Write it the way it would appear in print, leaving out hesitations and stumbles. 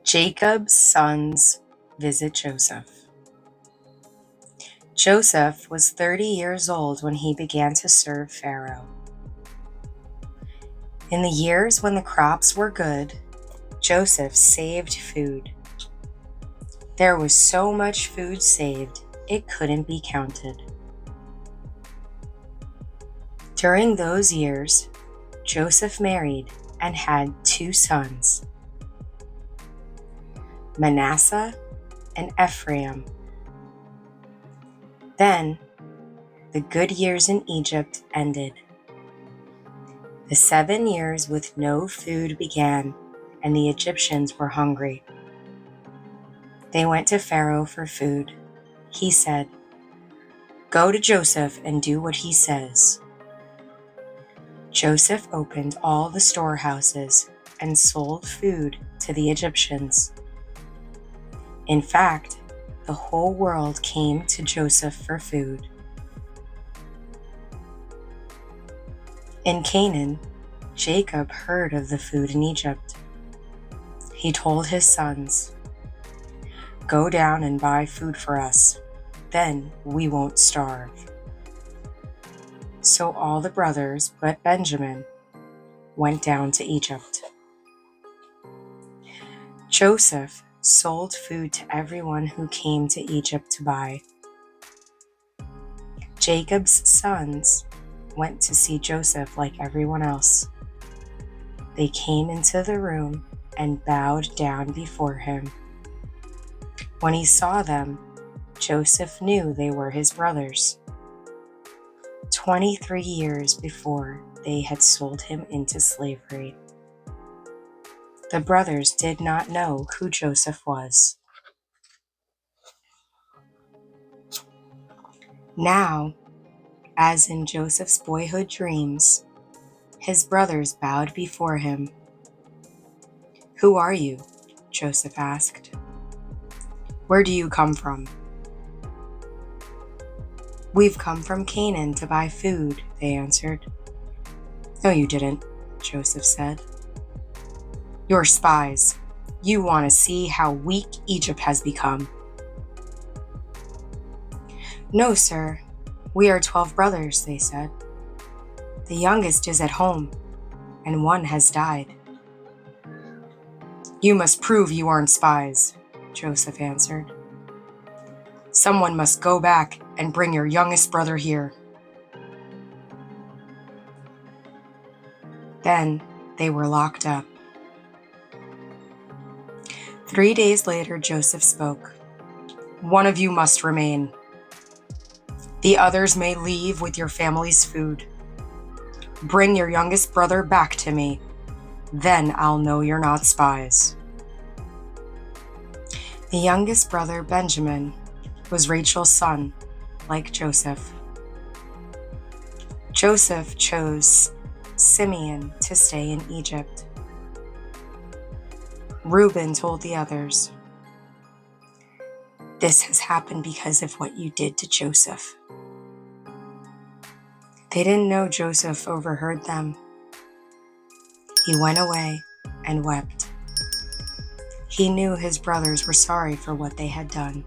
Jacob's sons visit Joseph. Joseph was 30 years old when he began to serve Pharaoh. In the years when the crops were good, Joseph saved food. There was so much food saved, it couldn't be counted. During those years, Joseph married and had 2 sons, Manasseh and Ephraim. Then, the good years in Egypt ended. The 7 years with no food began, and the Egyptians were hungry. They went to Pharaoh for food. He said, "Go to Joseph and do what he says." Joseph opened all the storehouses and sold food to the Egyptians. In fact, the whole world came to Joseph for food. In Canaan, Jacob heard of the food in Egypt. He told his sons, "Go down and buy food for us, then we won't starve." So all the brothers but Benjamin went down to Egypt. Joseph sold food to everyone who came to Egypt to buy. Jacob's sons went to see Joseph like everyone else. They came into the room and bowed down before him. When he saw them, Joseph knew they were his brothers. 23 years before, they had sold him into slavery. The brothers did not know who Joseph was. Now, as in Joseph's boyhood dreams, his brothers bowed before him. "Who are you?" Joseph asked. "Where do you come from?" "We've come from Canaan to buy food," they answered. "No, you didn't," Joseph said. "You're spies. You want to see how weak Egypt has become." "No, sir. We are 12 brothers," they said. "The youngest is at home, and one has died." "You must prove you aren't spies," Joseph answered. "Someone must go back and bring your youngest brother here." Then they were locked up. 3 days later, Joseph spoke. "One of you must remain. The others may leave with your family's food. Bring your youngest brother back to me. Then I'll know you're not spies." The youngest brother, Benjamin, was Rachel's son, like Joseph. Joseph chose Simeon to stay in Egypt. Reuben told the others, "This has happened because of what you did to Joseph." They didn't know Joseph overheard them. He went away and wept. He knew his brothers were sorry for what they had done.